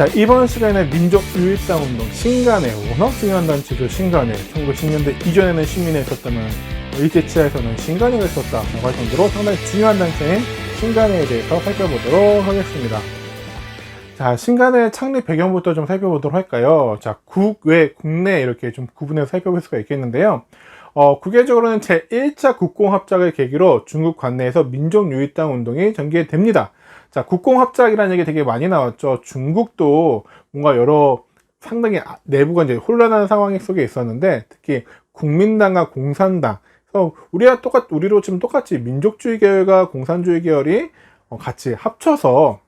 자, 이번 시간에 민족 유일당 운동 신간회, 워낙 중요한 단체죠. 신간회. 1910년대 이전에는 신민회에 있었다면 일제치하에서는 신간회가 있었다라고 할 정도로 상당히 중요한 단체인 신간회에 대해서 살펴보도록 하겠습니다. 자, 신간회 창립 배경부터 좀 살펴보도록 할까요? 자, 국외, 국내 이렇게 좀 구분해서 살펴볼 수가 있겠는데요. 국외적으로는 제1차 국공합작을 계기로 중국 관내에서 민족유일당 운동이 전개됩니다. 자, 국공합작이라는 얘기 되게 많이 나왔죠. 중국도 뭔가 여러 상당히 내부가 이제 혼란한 상황 속에 있었는데, 특히 국민당과 공산당, 우리로 지금 똑같이 민족주의 계열과 공산주의 계열이 같이 합쳐서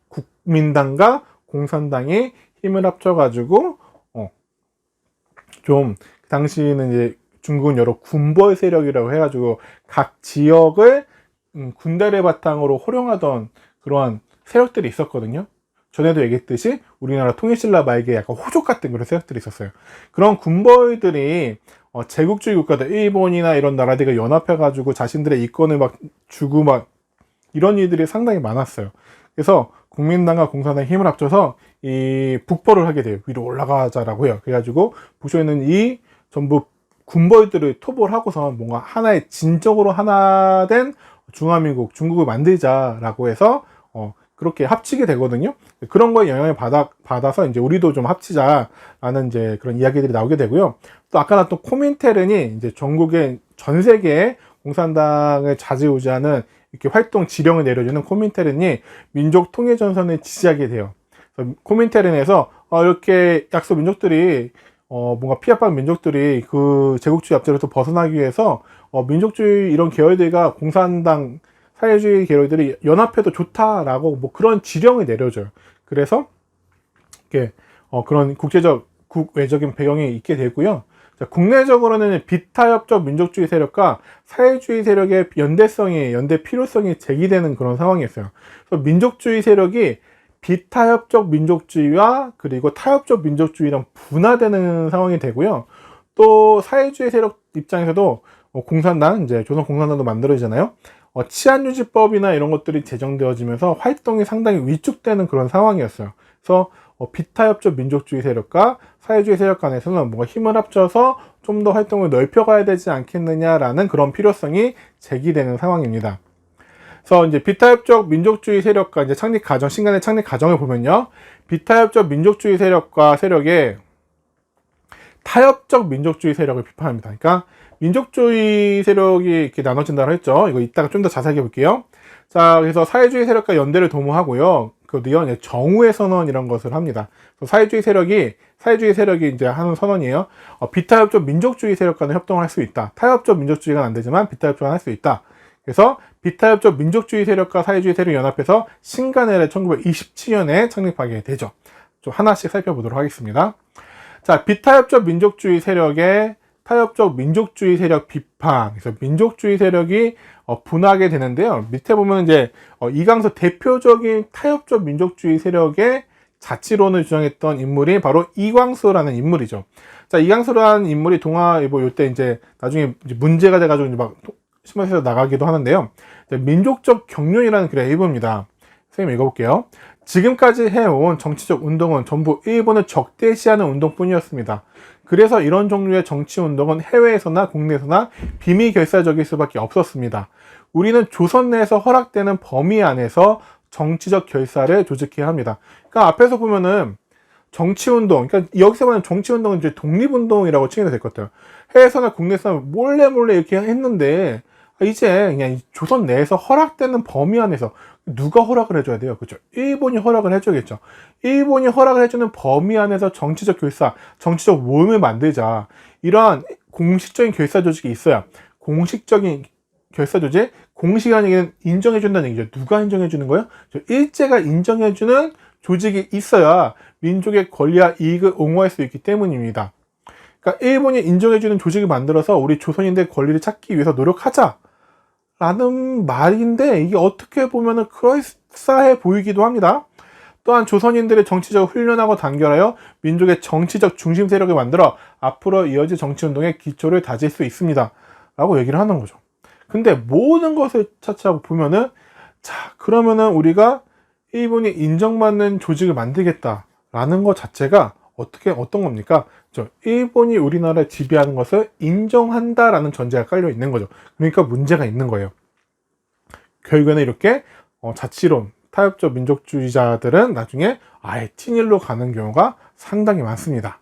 국민당과 공산당이 힘을 합쳐가지고 좀 그 당시에는 이제 중국은 여러 군벌 세력이라고 해가지고 각 지역을 군대를 바탕으로 활용하던 그러한 세력들이 있었거든요. 전에도 얘기했듯이 우리나라 통일신라 말기에 약간 호족 같은 그런 세력들이 있었어요. 그런 군벌들이 제국주의 국가들, 일본이나 이런 나라들이 연합해가지고 자신들의 이권을 막 주고 막 이런 일들이 상당히 많았어요. 그래서 국민당과 공산당이 힘을 합쳐서 이 북벌을 하게 돼요. 위로 올라가자라고 해요. 그래가지고 부쇼에는 이 전부 군벌들을 토벌하고서 뭔가 하나의 진정으로 하나 된 중화민국, 중국을 만들자라고 해서 그렇게 합치게 되거든요. 그런 거에 영향을 받아서 이제 우리도 좀 합치자라는 이제 그런 이야기들이 나오게 되고요. 또 아까 나왔던 코민테른이 이제 전국의 전 세계에 공산당을 좌지우지하는 이렇게 활동 지령을 내려주는 코민테른이 민족 통일 전선을 지지하게 돼요. 코민테른에서 이렇게 약소 민족들이 뭔가 피압받은 민족들이 그 제국주의 압제로부터 벗어나기 위해서 민족주의 이런 계열들과 공산당 사회주의 계열들이 연합해도 좋다라고 뭐 그런 지령을 내려줘요. 그래서 이렇게 그런 국외적인 배경이 있게 되고요. 자, 국내적으로는 비타협적 민족주의 세력과 사회주의 세력의 연대 필요성이 제기되는 그런 상황이었어요. 그래서 민족주의 세력이 비타협적 민족주의와 그리고 타협적 민족주의랑 분화되는 상황이 되고요. 또 사회주의 세력 입장에서도 공산당, 이제 조선 공산당도 만들어지잖아요. 치안유지법이나 이런 것들이 제정되어지면서 활동이 상당히 위축되는 그런 상황이었어요. 그래서 비타협적 민족주의 세력과 사회주의 세력 간에서는 뭔가 힘을 합쳐서 좀 더 활동을 넓혀가야 되지 않겠느냐라는 그런 필요성이 제기되는 상황입니다. 그래서 이제 비타협적 민족주의 세력과 이제 창립 과정, 신간의 창립 과정을 보면요. 비타협적 민족주의 세력과 세력의 타협적 민족주의 세력을 비판합니다. 그러니까 민족주의 세력이 이렇게 나눠진다고 했죠. 이거 이따가 좀 더 자세하게 볼게요. 자, 그래서 사회주의 세력과 연대를 도모하고요. 그것도요, 정우의 선언 이런 것을 합니다. 사회주의 세력이 이제 하는 선언이에요. 비타협적 민족주의 세력과는 협동을 할 수 있다. 타협적 민족주의가 안 되지만 비타협적은 할 수 있다. 그래서 비타협적 민족주의 세력과 사회주의 세력이 연합해서 신간회를 1927년에 창립하게 되죠. 좀 하나씩 살펴보도록 하겠습니다. 자, 비타협적 민족주의 세력의 타협적 민족주의 세력 비판. 그래서 민족주의 세력이 분화하게 되는데요. 밑에 보면 이제 이강서 대표적인 타협적 민족주의 세력의 자치론을 주장했던 인물이 바로 이광수라는 인물이죠. 자, 이광수라는 인물이 동아일보 요때 이제 나중에 이제 문제가 돼가지고 이제 막 신문에서 나가기도 하는데요. 민족적 경륜이라는 글의 일부입니다. 선생님 읽어볼게요. 지금까지 해온 정치적 운동은 전부 일본을 적대시하는 운동뿐이었습니다. 그래서 이런 종류의 정치 운동은 해외에서나 국내에서나 비밀결사적일 수밖에 없었습니다. 우리는 조선 내에서 허락되는 범위 안에서 정치적 결사를 조직해야 합니다. 그러니까 앞에서 보면은 정치운동, 그러니까 여기서 보면 정치운동은 이제 독립운동이라고 칭해도 될 것 같아요. 해외에서나 국내에서나 몰래 이렇게 했는데, 이제 그냥 조선 내에서 허락되는 범위 안에서 누가 허락을 해줘야 돼요? 그렇죠? 일본이 허락을 해줘야겠죠. 일본이 허락을 해주는 범위 안에서 정치적 결사, 정치적 모임을 만들자. 이러한 공식적인 결사 조직이 있어야 공식적인 결사 조직, 공식이라는 얘기는 인정해준다는 얘기죠. 누가 인정해주는 거예요? 일제가 인정해주는 조직이 있어야 민족의 권리와 이익을 옹호할 수 있기 때문입니다. 그러니까 일본이 인정해주는 조직을 만들어서 우리 조선인들의 권리를 찾기 위해서 노력하자 라는 말인데, 이게 어떻게 보면은 그럴싸해 보이기도 합니다. 또한 조선인들의 정치적으로 훈련하고 단결하여 민족의 정치적 중심 세력을 만들어 앞으로 이어질 정치운동의 기초를 다질 수 있습니다 라고 얘기를 하는 거죠. 근데 모든 것을 차치하고 보면은, 자, 그러면은 우리가 일본이 인정받는 조직을 만들겠다라는 것 자체가 어떤 겁니까? 일본이 우리나라를 지배하는 것을 인정한다라는 전제가 깔려 있는 거죠. 그러니까 문제가 있는 거예요. 결국에는 이렇게 자치론, 타협적 민족주의자들은 나중에 아예 친일로 가는 경우가 상당히 많습니다.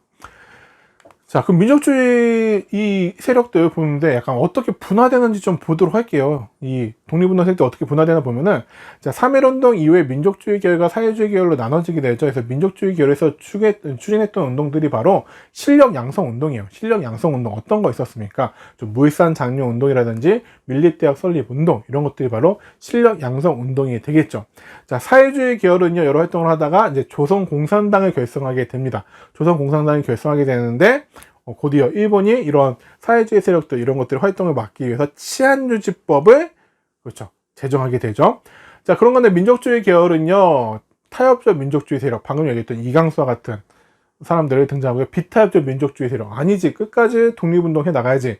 자, 그럼 민족주의 이 세력들 보는데 약간 어떻게 분화되는지 좀 보도록 할게요. 이 독립운동 세력들 어떻게 분화되나 보면은, 자, 3.1운동 이후에 민족주의 계열과 사회주의 계열로 나눠지게 되죠. 그래서 민족주의 계열에서 추진했던 운동들이 바로 실력 양성 운동이에요. 실력 양성 운동 어떤 거 있었습니까? 좀 물산 장려 운동이라든지 밀립대학 설립 운동, 이런 것들이 바로 실력 양성 운동이 되겠죠. 자, 사회주의 계열은요, 여러 활동을 하다가 이제 조선공산당을 결성하게 됩니다. 조선공산당을 결성하게 되는데, 곧이어 일본이 이런 사회주의 세력들 이런 것들의 활동을 막기 위해서 치안유지법을 그렇죠 제정하게 되죠. 자, 그런 건데 민족주의 계열은요, 타협적 민족주의 세력, 방금 얘기했던 이강수와 같은 사람들을 등장하고요. 비타협적 민족주의 세력, 아니지, 끝까지 독립운동 해 나가야지,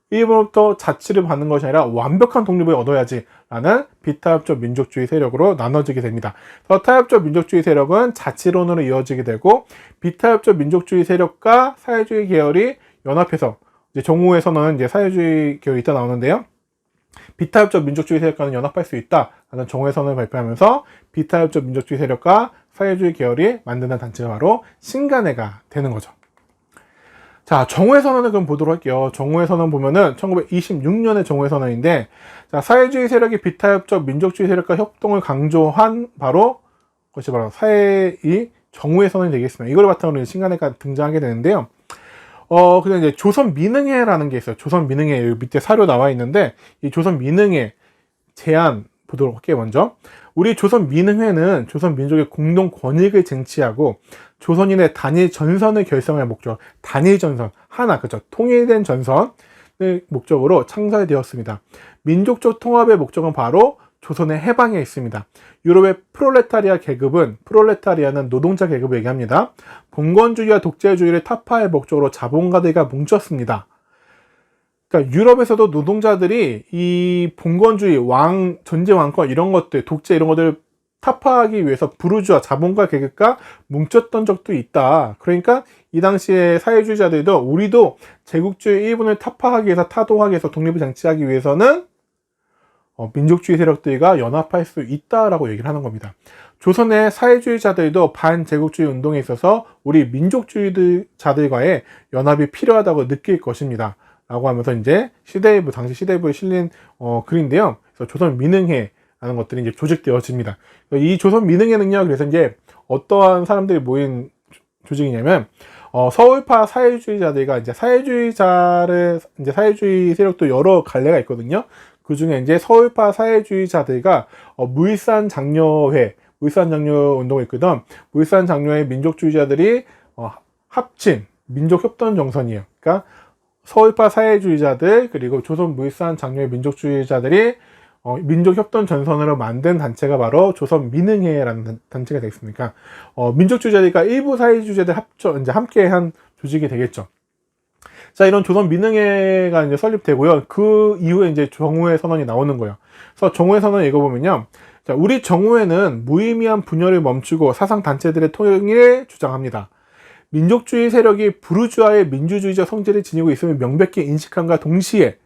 일본으로부터 자치를 받는 것이 아니라 완벽한 독립을 얻어야지 라는 비타협적 민족주의 세력으로 나눠지게 됩니다. 그래서 타협적 민족주의 세력은 자치론으로 이어지게 되고, 비타협적 민족주의 세력과 사회주의 계열이 연합해서, 이제 정오에서는 이제 사회주의 계열이 이따 나오는데요, 비타협적 민족주의 세력과는 연합할 수 있다라는 정오의 선언을 발표하면서 비타협적 민족주의 세력과 사회주의 계열이 만드는 단체가 바로 신간회가 되는 거죠. 자, 정오의 선언을 그럼 보도록 할게요. 정오의 선언 보면은 1926년의 정오의 선언인데, 자, 사회주의 세력이 비타협적 민족주의 세력과 협동을 강조한 그것이 바로 이 정오의 선언이 되겠습니다. 이걸 바탕으로 신간회가 등장하게 되는데요. 근데 이제 조선민흥회라는 게 있어요. 조선민흥회, 밑에 사료 나와 있는데, 이 조선민흥회 제안 보도록 할게요. 먼저, 우리 조선민흥회는 조선민족의 공동 권익을 쟁취하고 조선인의 단일 전선을 결성할 목적, 단일 전선, 하나, 그렇죠, 통일된 전선을 목적으로 창설되었습니다. 민족적 통합의 목적은 바로 조선의 해방에 있습니다. 유럽의 프롤레타리아 계급은, 프롤레타리아는 노동자 계급을 얘기합니다. 봉건주의와 독재주의를 타파할 목적으로 자본가들과 뭉쳤습니다. 그러니까 유럽에서도 노동자들이 이 봉건주의, 전제 왕권 이런 것들, 독재 이런 것들을 타파하기 위해서 부르주아, 자본가 계급과 뭉쳤던 적도 있다. 그러니까 이 당시에 사회주의자들도 우리도 제국주의 일본을 타파하기 위해서, 타도하기 위해서, 독립을 쟁취하기 위해서는 민족주의 세력들과 연합할 수 있다라고 얘기를 하는 겁니다. 조선의 사회주의자들도 반제국주의 운동에 있어서 우리 민족주의자들과의 연합이 필요하다고 느낄 것입니다 라고 하면서 이제 시대일보, 당시 시대일보에 실린 글인데요. 그래서 조선민흥회라는 것들이 이제 조직되어집니다. 이 조선민흥회는요, 그래서 이제 어떠한 사람들이 모인 조직이냐면, 서울파 사회주의자들과 이제 사회주의 세력도 여러 갈래가 있거든요. 그 중에 이제 서울파 사회주의자들과 물산 장려회, 물산 장려 운동을 있거든. 물산 장려회 민족주의자들이 합친 민족협동 정선이에요. 그러니까 서울파 사회주의자들 그리고 조선 물산 장려회 민족주의자들이 민족협동 전선으로 만든 단체가 바로 조선민흥회라는 단체가 되겠습니까? 민족주의자들과 일부 사회주의자들 이제 함께한 조직이 되겠죠. 자, 이런 조선민흥회가 이제 설립되고요. 그 이후에 이제 정오의 선언이 나오는 거예요. 그래서 정오의 선언을 읽어보면요. 자, 우리 정오회는 무의미한 분열을 멈추고 사상단체들의 통일을 주장합니다. 민족주의 세력이 부르주아의 민주주의적 성질을 지니고 있음을 명백히 인식함과 동시에,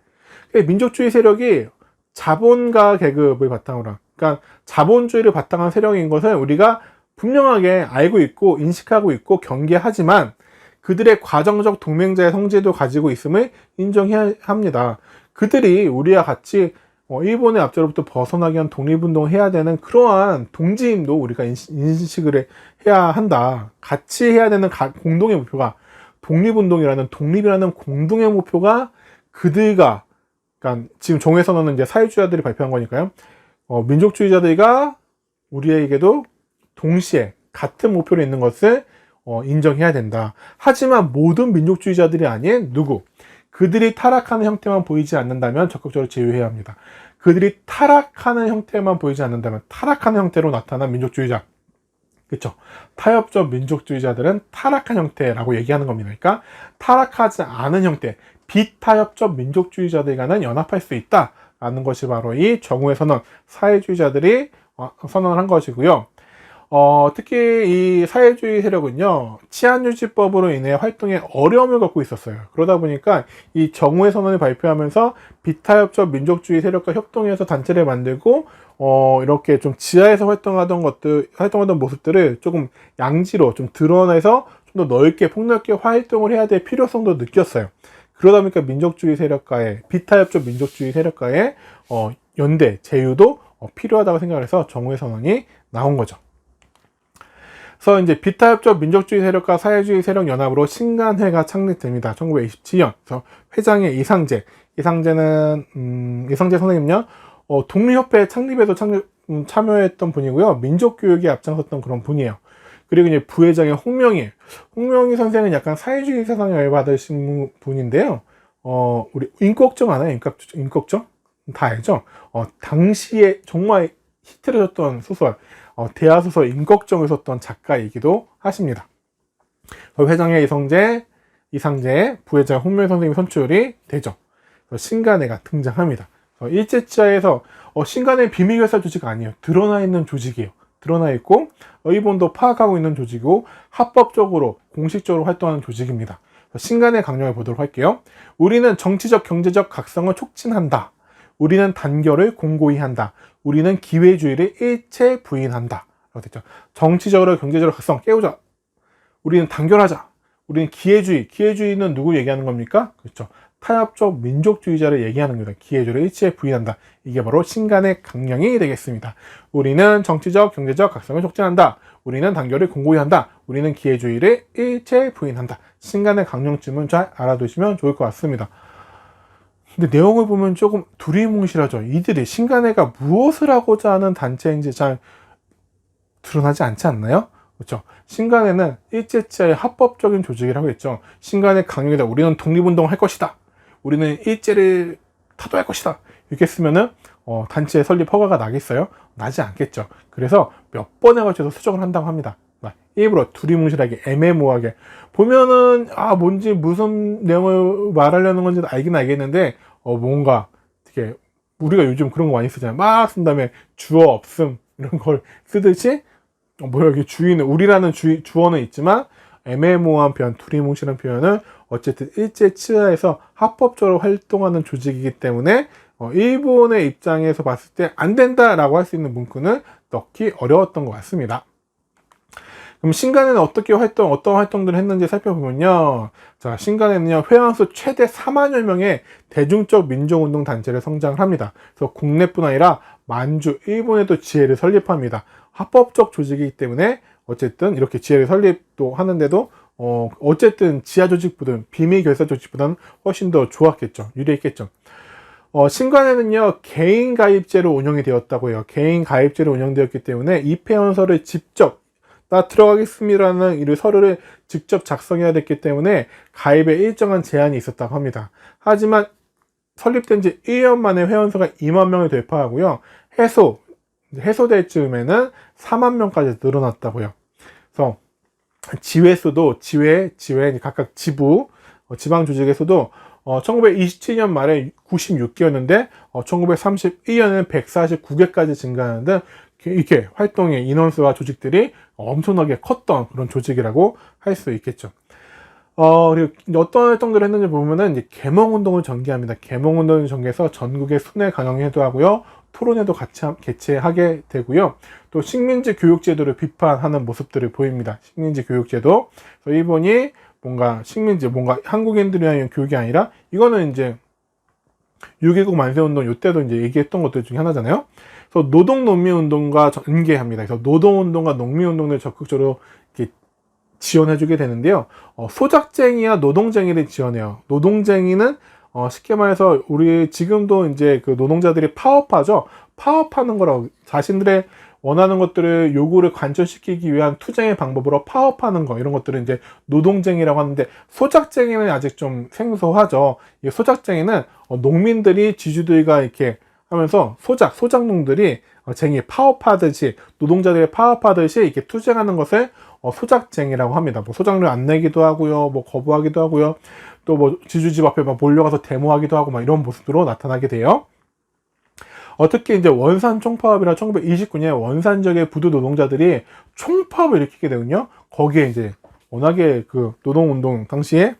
민족주의 세력이 자본가 계급을 바탕으로 한, 그러니까 자본주의를 바탕한 세력인 것을 우리가 분명하게 알고 있고 인식하고 있고 경계하지만, 그들의 과정적 동맹자의 성질도 가지고 있음을 인정해야 합니다. 그들이 우리와 같이 일본의 압제로부터 벗어나기 위한 독립운동을 해야 되는 그러한 동지임도 우리가 인식을 해야 한다. 같이 해야 되는 공동의 목표가 독립운동이라는, 독립이라는 공동의 목표가 그들과, 그러니까 지금 정오선언은 이제 사회주의자들이 발표한 거니까요. 민족주의자들과 우리에게도 동시에 같은 목표로 있는 것을 인정해야 된다. 하지만 모든 민족주의자들이 아닌 그들이 타락하는 형태만 보이지 않는다면 적극적으로 제외해야 합니다. 그들이 타락하는 형태만 보이지 않는다면, 타락하는 형태로 나타난 민족주의자, 그렇죠? 타협적 민족주의자들은 타락한 형태라고 얘기하는 겁니다. 그러니까 타락하지 않은 형태, 비타협적 민족주의자들과는 연합할 수 있다라는 것이 바로 이 정오의 선언, 사회주의자들이 선언을 한 것이고요. 특히 이 사회주의 세력은요, 치안유지법으로 인해 활동에 어려움을 겪고 있었어요. 그러다 보니까 이 정오의 선언을 발표하면서 비타협적 민족주의 세력과 협동해서 단체를 만들고, 이렇게 좀 지하에서 활동하던 모습들을 조금 양지로 좀 드러내서 좀 더 넓게, 폭넓게 활동을 해야 될 필요성도 느꼈어요. 그러다 보니까 민족주의 세력과의, 비타협적 민족주의 세력과의, 연대, 제휴도 필요하다고 생각을 해서 정오의 선언이 나온 거죠. 그래서 이제 비타협적 민족주의 세력과 사회주의 세력 연합으로 신간회가 창립됩니다. 1927년. 그래서 회장의 이상재. 이상재 선생님요, 독립협회 창립에도 참여했던 분이고요. 민족교육에 앞장섰던 그런 분이에요. 그리고 이제 부회장의 홍명희 선생은 약간 사회주의 세상에 열받으신 분인데요. 우리 임꺽정 아나요? 임꺽정? 다 알죠? 당시에 정말 히트를 쳤던 소설, 대하소설 임꺽정을 썼던 작가이기도 하십니다. 회장의 이상재, 부회장 홍명희 선생님이 선출이 되죠. 신간회가 등장합니다. 일제치하에서 신간회 비밀결사 조직 아니에요. 드러나 있는 조직이에요. 드러나 있고 일본도 파악하고 있는 조직이고 합법적으로 공식적으로 활동하는 조직입니다. 신간의 강령을 보도록 할게요. 우리는 정치적 경제적 각성을 촉진한다. 우리는 단결을 공고히 한다. 우리는 기회주의를 일체 부인한다. 라고 됐죠. 정치적으로 경제적으로 각성 깨우자. 우리는 단결하자. 우리는 기회주의는 누구 얘기하는 겁니까? 그렇죠. 타협적 민족주의자를 얘기하는 겁니다. 기회주의를 일체 부인한다. 이게 바로 신간의 강령이 되겠습니다. 우리는 정치적, 경제적 각성을 촉진한다. 우리는 단결을 공고히 한다. 우리는 기회주의를 일체 부인한다. 신간의 강령쯤은 잘 알아두시면 좋을 것 같습니다. 근데 내용을 보면 조금 두리뭉실하죠. 이들이 신간회가 무엇을 하고자 하는 단체인지 잘 드러나지 않지 않나요? 그렇죠. 신간회는 일제치하의 합법적인 조직이라고 했죠. 신간의 강령이다. 우리는 독립운동을 할 것이다. 우리는 일제를 타도할 것이다. 이렇게 쓰면은 단체 설립 허가가 나겠어요? 나지 않겠죠. 그래서 몇 번에 걸쳐서 수정을 한다고 합니다. 일부러 두리뭉실하게 애매모호하게 보면은 뭔지 무슨 내용을 말하려는 건지 알긴 알겠는데 뭔가 되게 우리가 요즘 그런 거 많이 쓰잖아요. 막 쓴 다음에 주어 없음 이런 걸 쓰듯이 여기 주인은 우리라는 주어는 있지만 애매모호한 표현, 두리뭉실한 표현은 어쨌든 일제 치하에서 합법적으로 활동하는 조직이기 때문에 일본의 입장에서 봤을 때 안 된다라고 할 수 있는 문구는 넣기 어려웠던 것 같습니다. 그럼 신간회는 어떤 활동들을 했는지 살펴보면요. 자, 신간회는요, 회원수 최대 4만여 명의 대중적 민족운동 단체를 성장을 합니다. 그래서 국내뿐 아니라 만주, 일본에도 지회를 설립합니다. 합법적 조직이기 때문에 어쨌든 이렇게 지회를 설립도 하는데도 어쨌든 지하 조직보다는 비밀 결사 조직보다는 훨씬 더 좋았겠죠. 유리했겠죠. 신간회는요, 개인 가입제로 운영이 되었다고 해요. 개인 가입제로 운영되었기 때문에 입회원서를 직접 나 들어가겠습니다라는 이 서류를 직접 작성해야 됐기 때문에 가입에 일정한 제한이 있었다고 합니다. 하지만 설립된 지 1년 만에 회원수가 2만 명을 돌파하고요. 해소될 즈음에는 4만 명까지 늘어났다고요. 그래서 지회수도 각각 지방 조직에서도 1927년 말에 96개였는데 1931년에는 149개까지 증가하는 등 이렇게 활동의 인원수와 조직들이 엄청나게 컸던 그런 조직이라고 할 수 있겠죠. 그리고 어떤 활동들을 했는지 보면은 이제 계몽운동을 전개합니다. 계몽운동을 전개해서 전국의 순회 강연회도 하고요. 토론회도 같이 개최하게 되고요. 또 식민지 교육제도를 비판하는 모습들을 보입니다. 식민지 교육제도. 그래서 일본이 뭔가 한국인들이 위한 교육이 아니라 이거는 이제 6.19 만세운동 이때도 이제 얘기했던 것들 중에 하나잖아요. 그래서 노동농민운동과 연계합니다. 그래서 노동운동과 농민운동을 적극적으로 이렇게 지원해주게 되는데요. 소작쟁이와 노동쟁이를 지원해요. 노동쟁이는 쉽게 말해서 우리 지금도 이제 그 노동자들이 파업하죠. 파업하는 거라고 자신들의 원하는 것들을 요구를 관철시키기 위한 투쟁의 방법으로 파업하는 거 이런 것들을 이제 노동쟁이라고 하는데 소작쟁이는 아직 좀 생소하죠. 이 소작쟁이는 농민들이 지주들과 이렇게 하면서 소작농들이 파업하듯이 노동자들이 파업하듯이 이렇게 투쟁하는 것을 소작쟁이라고 합니다. 뭐 소작료 안 내기도 하고요, 뭐 거부하기도 하고요, 또 뭐 지주집 앞에 막 몰려가서 데모하기도 하고 막 이런 모습으로 나타나게 돼요. 어떻게 이제 원산 총파업이라 1929년에 원산 지역의 부두 노동자들이 총파업을 일으키게 되거든요. 거기에 이제 워낙에 그 노동운동 당시에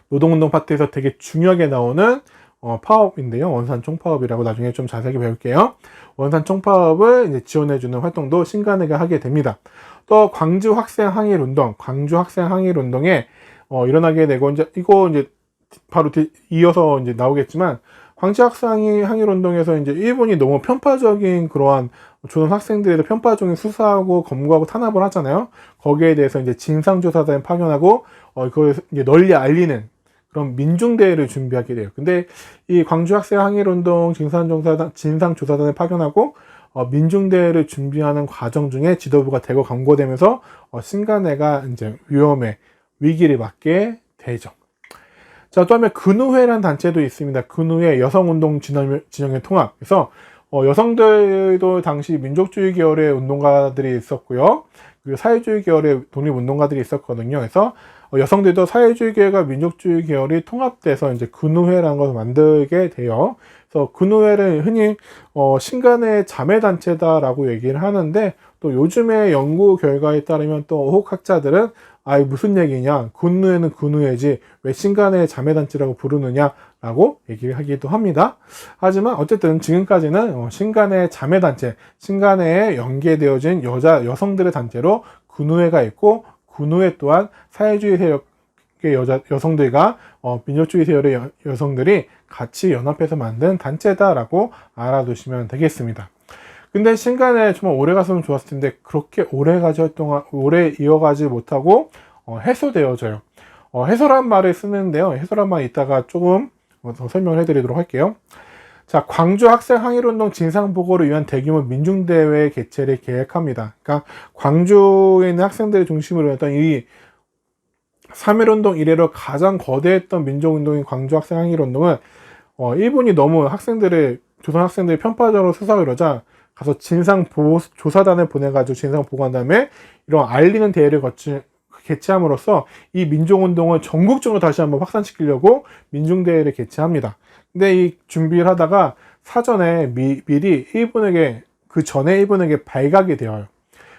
노동운동 파트에서 되게 중요하게 나오는 파업인데요. 원산 총파업이라고 나중에 좀 자세하게 배울게요. 원산 총파업을 이제 지원해주는 활동도 신간회가 하게 됩니다. 또 광주 학생 항일 운동, 광주 학생 항일 운동에 일어나게 되고 이거 이제 바로 이어서 이제 나오겠지만 광주 학생 항일 운동에서 이제 일본이 너무 편파적인 그러한 조선 학생들에 대해 편파적인 수사하고 검거하고 탄압을 하잖아요. 거기에 대해서 이제 진상조사단을 파견하고 그걸 이제 널리 알리는 그런 민중대회를 준비하게 돼요. 근데 이 광주 학생 항일운동 진상조사단을 파견하고 민중대회를 준비하는 과정 중에 지도부가 대거 강고되면서 신간회가 이제 위기를 맞게 되죠. 자, 또 하면 근우회라는 단체도 있습니다. 근우회 여성운동 진영의 통합. 그래서 여성들도 당시 민족주의 계열의 운동가들이 있었고요. 그리고 사회주의 계열의 독립운동가들이 있었거든요. 그래서 여성들도 사회주의 계열과 민족주의 계열이 통합돼서 이제 근우회라는 것을 만들게 돼요. 그래서 근우회를 흔히 신간의 자매단체다라고 얘기를 하는데, 또 요즘의 연구 결과에 따르면 또 호학자들은 무슨 얘기냐, 근우회는 근우회지 왜 신간의 자매단체라고 부르느냐라고 얘기를 하기도 합니다. 하지만 어쨌든 지금까지는 신간의 자매단체, 신간회에 연계되어진 여성들의 단체로 근우회가 있고, 근우회 또한 사회주의 세력의 여성들과 민족주의 세력의 여성들이 같이 연합해서 만든 단체다라고 알아두시면 되겠습니다. 근데 신간회 정말 오래 갔으면 좋았을 텐데 그렇게 오래 이어가지 못하고 해소되어져요. 해소란 말을 쓰는데요. 해소란 말 이따가 조금 더 설명을 해드리도록 할게요. 자, 광주 학생 항일운동 진상보고를 위한 대규모 민중대회 개최를 계획합니다. 그러니까 광주에 있는 학생들을 중심으로 했던 이 3.1운동 이래로 가장 거대했던 민족운동인 광주 학생 항일운동은 일본이 너무 조선 학생들을 편파적으로 수사하고 이러자 가서 진상조사단을 보내가지고 진상보고한 다음에 이런 알리는 대회를 개최함으로써 이 민족운동을 전국적으로 다시 한번 확산시키려고 민중대회를 개최합니다. 근데 이 준비를 하다가 사전에 미리 그 전에 일본에게 발각이 되어요.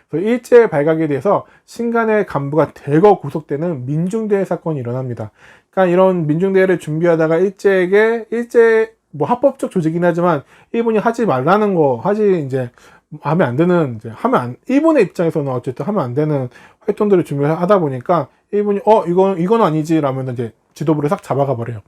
그래서 일제에 발각에 대해서 신간의 간부가 대거 구속되는 민중대회 사건이 일어납니다. 그러니까 이런 민중대회를 준비하다가 일제 합법적 조직이긴 하지만 일본이 하지 말라는 하면 안 되는, 일본의 입장에서는 어쨌든 하면 안 되는 활동들을 준비하다 보니까 일본이 이건 아니지 라면 이제 지도부를 싹 잡아가 버려요.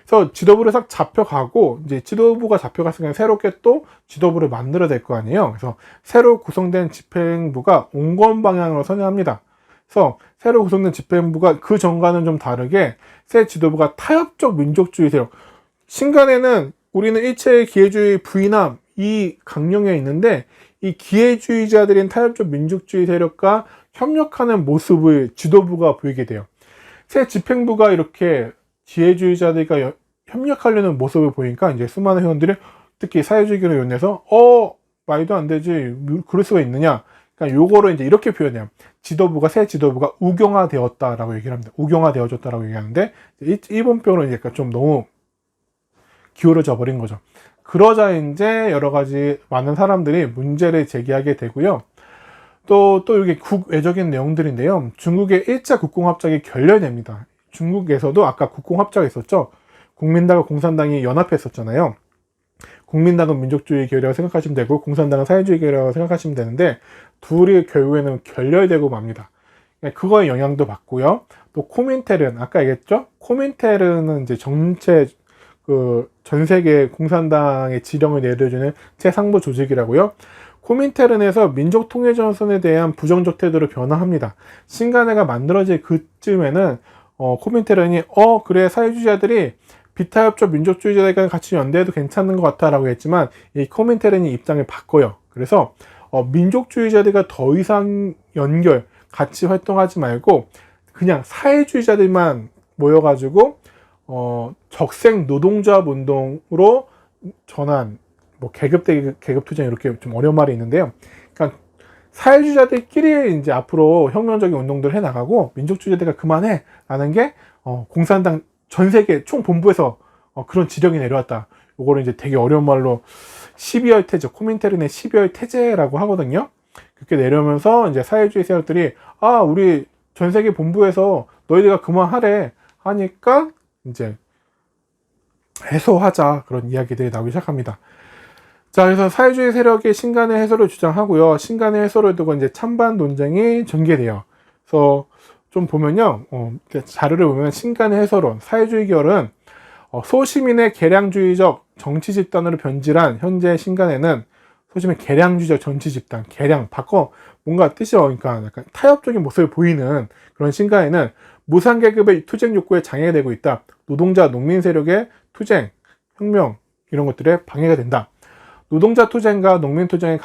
그래서 지도부를 싹 잡혀가고, 이제 지도부가 잡혀갔으니까 새롭게 또 지도부를 만들어야 될 거 아니에요. 그래서 새로 구성된 집행부가 온건 방향으로 선회합니다. 그래서 새로 구성된 집행부가 그 전과는 좀 다르게 새 지도부가 타협적 민족주의 세력, 신간에는 우리는 일체의 기회주의 부인함 이 강령에 있는데, 이 기회주의자들인 타협적 민족주의 세력과 협력하는 모습을 지도부가 보이게 돼요. 새 집행부가 이렇게 기회주의자들과 협력하려는 모습을 보니까 이제 수많은 회원들이, 특히 사회주의를 연해서 말도 안 되지, 그럴 수가 있느냐. 그러니까 요거를 이제 이렇게 표현해요. 새 지도부가 우경화되었다라고 얘기를 합니다. 우경화되어졌다라고 얘기하는데, 일본병으로 약간 좀 너무 기울어져 버린 거죠. 그러자 이제 여러 가지 많은 사람들이 문제를 제기하게 되고요. 또 이게 국외적인 내용들인데요. 중국의 1차 국공합작이 결렬됩니다. 중국에서도 아까 국공합작이 있었죠. 국민당과 공산당이 연합했었잖아요. 국민당은 민족주의 계열이라고 생각하시면 되고, 공산당은 사회주의 계열이라고 생각하시면 되는데, 둘이 결국에는 결렬되고 맙니다. 그거에 영향도 받고요. 또 코민테른, 아까 얘기했죠? 코민테른은 이제 전 세계 공산당의 지령을 내려주는 최상부 조직이라고요. 코민테른에서 민족통일전선에 대한 부정적 태도로 변화합니다. 신간회가 만들어질 그쯤에는 코민테른이 그래, 사회주의자들이 비타협적 민족주의자들과 같이 연대해도 괜찮은 것 같아 라고 했지만, 이 코민테른이 입장을 바꿔요. 그래서 민족주의자들과 더 이상 같이 활동하지 말고 그냥 사회주의자들만 모여가지고 적색 노동조합 운동으로 전환, 계급투쟁, 이렇게 좀 어려운 말이 있는데요. 그러니까 사회주의자들끼리 이제 앞으로 혁명적인 운동들을 해나가고, 민족주의자들과 그만해 라는 게 공산당 전 세계 총본부에서 그런 지령이 내려왔다. 요거를 이제 되게 어려운 말로 12월 태제, 코민테른의 12월 태제라고 하거든요. 그렇게 내려오면서 이제 사회주의 세력들이 우리 전 세계 본부에서 너희들가 그만하래 하니까 이제 해소하자, 그런 이야기들이 나오기 시작합니다. 자, 그래서 사회주의 세력이 신간의 해소를 주장하고요. 신간의 해소를 두고 이제 찬반 논쟁이 전개돼요. 그래서 좀 보면요, 자료를 보면 신간의 해소론, 사회주의 결은 소시민의 계량주의적 정치 집단으로 변질한 현재 신간에는 소시민의 계량주의적 정치 집단, 계량 바꿔 뭔가 뜻이 그러니까 약간 타협적인 모습을 보이는 그런 신간에는 무상계급의 투쟁 욕구에 장애가 되고 있다. 노동자, 농민 세력의 투쟁, 혁명 이런 것들에 방해가 된다. 노동자 투쟁과 농민 투쟁을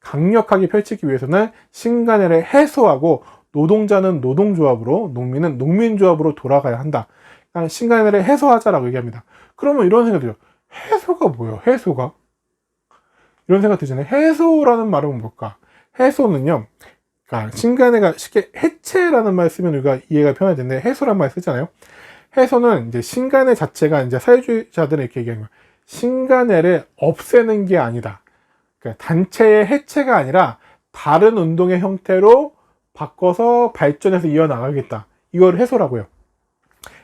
강력하게 펼치기 위해서는 신간회를 해소하고 노동자는 노동조합으로, 농민은 농민조합으로 돌아가야 한다. 신간회를 해소하자라고 얘기합니다. 그러면 이런 생각이 들어요. 해소가 뭐예요? 해소가? 이런 생각 들잖아요. 해소라는 말은 뭘까? 해소는요, 그러니까 신간회가 쉽게 해체라는 말 쓰면 우리가 이해가 편할 텐데, 해소란 말 쓰잖아요. 해소는 이제 신간회 자체가 이제 사회주의자들은 이렇게 얘기하는 거예요. 신간회를 없애는 게 아니다. 그러니까 단체의 해체가 아니라 다른 운동의 형태로 바꿔서 발전해서 이어나가겠다. 이걸 해소라고 해요.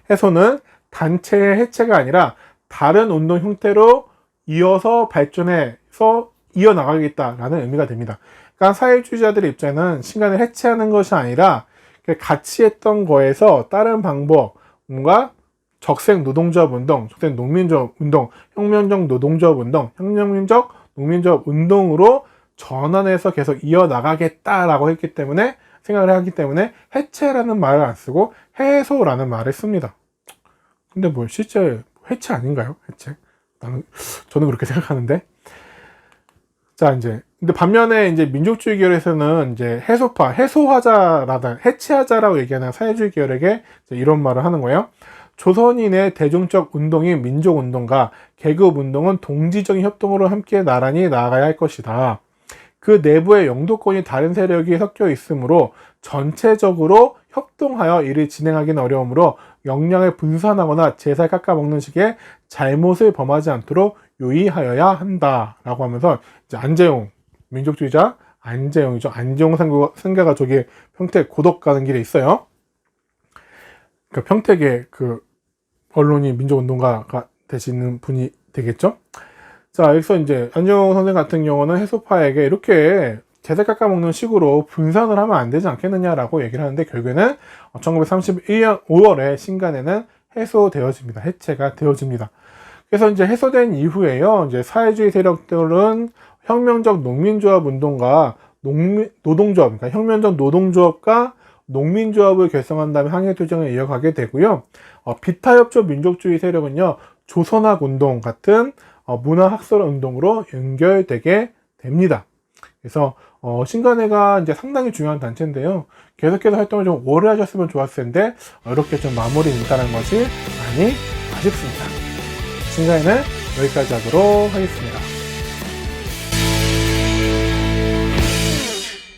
해소는 단체의 해체가 아니라 다른 운동 형태로 이어서 발전해서 이어나가겠다라는 의미가 됩니다. 그러니까 사회주의자들의 입장에는 신간을 해체하는 것이 아니라 같이 했던 거에서 다른 방법, 뭔가 적색 노동조합 운동, 적색 농민조합 운동, 혁명적 노동조합 운동, 혁명적 농민조합 운동으로 전환해서 계속 이어나가겠다라고 했기 때문에, 생각을 하기 때문에 해체라는 말을 안 쓰고 해소라는 말을 씁니다. 근데 뭐 실제 해체 아닌가요? 해체? 저는 그렇게 생각하는데. 자, 이제 근데 반면에 이제 민족주의 계열에서는 이제 해체하자라고 얘기하는 사회주의 계열에게 이런 말을 하는 거예요. 조선인의 대중적 운동인 민족운동과 계급운동은 동지적인 협동으로 함께 나란히 나아가야 할 것이다. 그 내부의 영도권이 다른 세력이 섞여 있으므로 전체적으로 협동하여 이를 진행하기는 어려우므로 역량을 분산하거나 제살 깎아먹는 식의 잘못을 범하지 않도록 유의하여야 한다. 라고 하면서 이제 안재용, 민족주의자 안재용이죠. 안재용 상가가 저기 평택 고덕 가는 길에 있어요. 그 평택의 그 언론이 민족운동가가 되시는 분이 되겠죠. 자, 여기서 이제 안재용 선생 같은 경우는 해소파에게 이렇게 제살 깎아먹는 식으로 분산을 하면 안 되지 않겠느냐라고 얘기를 하는데, 결국에는 1931년 5월에 신간회는 해소되어집니다. 해체가 되어집니다. 그래서 이제 해소된 이후에요, 이제 사회주의 세력들은 혁명적 농민조합 운동과 노동조합, 그러니까 혁명적 노동조합과 농민조합을 결성한 다음에 항해투쟁을 이어가게 되고요. 비타협조 민족주의 세력은요, 조선학 운동 같은 문화학설 운동으로 연결되게 됩니다. 그래서 신간회가 이제 상당히 중요한 단체인데요. 계속해서 활동을 좀 오래 하셨으면 좋았을 텐데 이렇게 좀 마무리 된다는 것이 많이 아쉽습니다. 신간회는 여기까지 하도록 하겠습니다.